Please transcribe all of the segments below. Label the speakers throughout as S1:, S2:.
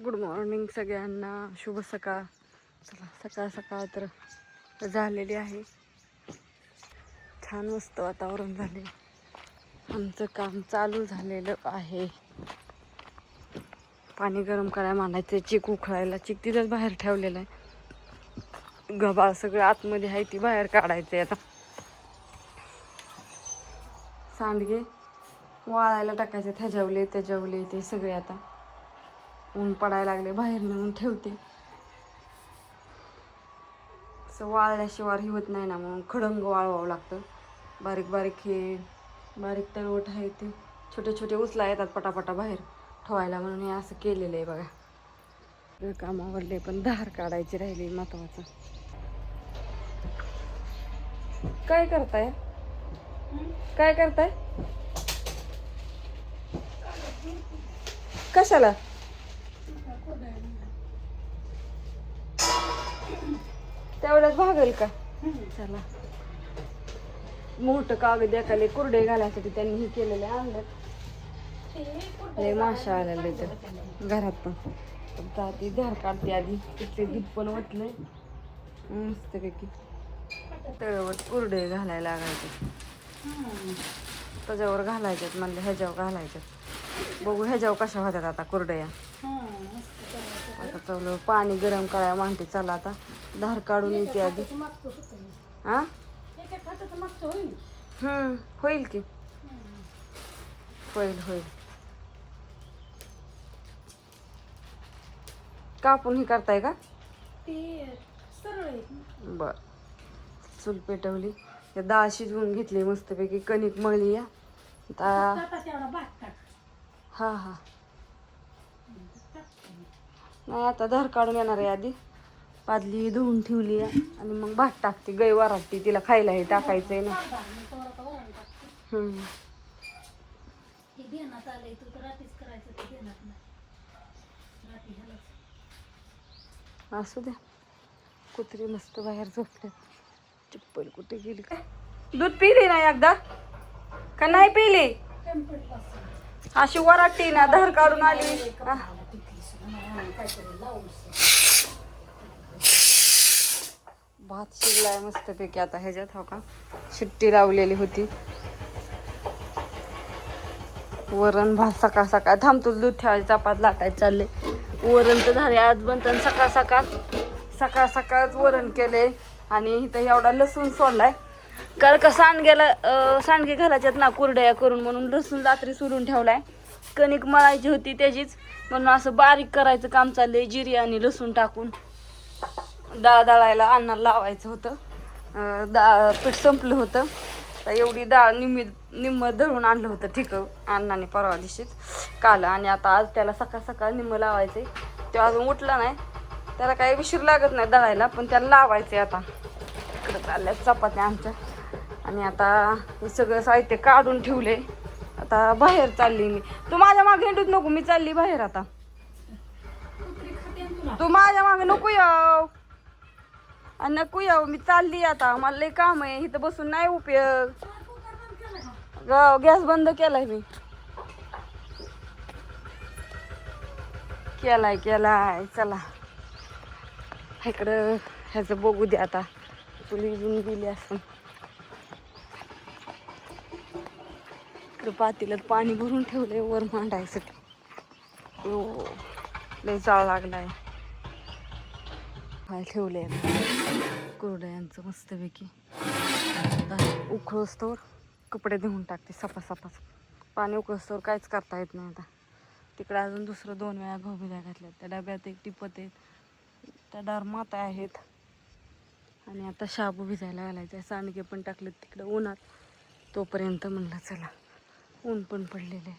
S1: Good morning सगळ्यांना, शुभ सकाळ. चला सकाळ सकाळ तर झालेली आहे. छान मस्त वातावरण झाले. आमचं काम चालू झालेलं आहे. पाणी गरम करायला मांडायचं, चिक उखळायला. चिक तिथंच बाहेर ठेवलेलं आहे. गबाळ सगळं आतमध्ये आहे, ती बाहेर काढायचं आता. सांडगे वाळायला टाकायचे, ह्याच्यावले त्याच्यावले ते सगळे. आता ऊन पडायला लागले, बाहेर नेऊन ठेवते. असं वाळल्याशिवाय ही होत नाही ना, म्हणून खडंग वाळवावं लागतं. बारीक बारीक हे बारीक तळवट आहे ते छोटे छोटे उचला येतात पटापटा बाहेर ठेवायला, म्हणून हे असं केलेलं आहे बघा. काम आवडले, पण धार काढायची राहिली महत्वाचं. काय करताय? काय करताय? कशाला? तेवढ्याच भागेल का? चला, मोठं कागद एकाले कुरडे घालायसाठी त्यांनी हे केलेले आणलं. लय माशा आलेले तर घरात पण ती धार काढते आधी. तिथले दूध पण ओतलंय मस्तपैकी. तळवट कुरडे घालायला लागायचे, त्याच्यावर घालायच्यात म्हणलं, ह्याच्यावर घालायच्यात. बघू ह्याच्यावर कशा होत्यात आता कुरडया. आता चल पाणी गरम करायला मांडते. चला आता धार काढून येते आधी. हा होईल की, होईल होईल. कापून ही करताय का? बर. चूल पेटवली, डाळ शिजवून घेतली मस्तपैकी, कणिक मळली. हा हा नाही, आता धार काढून येणार आहे. आधी पादली धुवून ठेवली आहे आणि मग भात टाकते. गाय वराटते, तिला खायला हे टाकायचंय ना. असू द्या. कुत्री मस्त बाहेर झोपले. चप्पल कुठे गेली काय? दूध पिली ना एकदा का नाही पिली? अशी वराटती ना, धार काढून आली. भात शिजलाय मस्तपैकी. आता ह्याच्यात हो का शिट्टी लावलेली होती. वरण भात सकाळ सकाळ थांबतो. दूध ठेवायचं, चपात लाटायचं चालले. वरण तर झाले आज बंद. सकाळ सकाळच वरण केले. आणि इथं एवढा लसूण सोडलाय, कारण का सांडगे घालायच्यात ना कुरड्या करून, म्हणून लसूण रात्री सोलून ठेवलाय. कणिक मळायची होती त्याचीच, म्हणून असं बारीक करायचं काम चाललंय. जिरी आणि लसूण टाकून डाळ दळायला अन्नाला लावायचं होतं. डाळ पीठ संपलं होतं, तर एवढी डाळ निम्म दळून आणलं होतं ठीक अण्णाने परवा दिवशीच काल. आणि आता आज त्याला सकाळ सकाळ निम्म लावायचे. तो अजून उठला नाही, त्याला काही उशीर लागत नाही दळायला, पण त्याला लावायचे. आता इकडं चालल्यात चपात्या आमच्या. आणि आता हे सगळं साहित्य काढून ठेवले. आता बाहेर चालली मी. तू माझ्या मागे हिंडूच नको, मी चालली बाहेर. आता तू माझ्या मागे नको येऊ, नको येऊ, मी चालली आता. मला लय काम आहे, इथं बसून नाही उपयोग. गॅस बंद केलाय मी. केलाय. चला इकडं ह्याचं बघू दे आता. चुली घेऊन गेली असं. इकडं पातेल्यात पाणी भरून ठेवलंय वर मांडायसाठी. हो, लय जाळ लागलाय. ठेवलंय कुरड्यांचं मस्तपैकी. उकळोस्तोवर कपडे धुवून टाकते सपासपाच. पाणी उकळोस्तोवर काहीच करता येत नाही. आता तिकडे अजून दुसरं 2 वेळा गहू भिजा घातल्यात. त्या डब्यात एक टिपत आहेत, त्या डारमाता आहेत. आणि आता शाबू भिजायला घालायचं आहे. सांडगे पण टाकलेत तिकडं उन्हात. तोपर्यंत म्हणलं चला, ऊन पण पडलेलं आहे.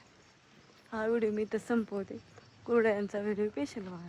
S1: हा व्हिडिओ मी तर संपवते. कुरड्यांचा व्हिडिओ स्पेशल बघा.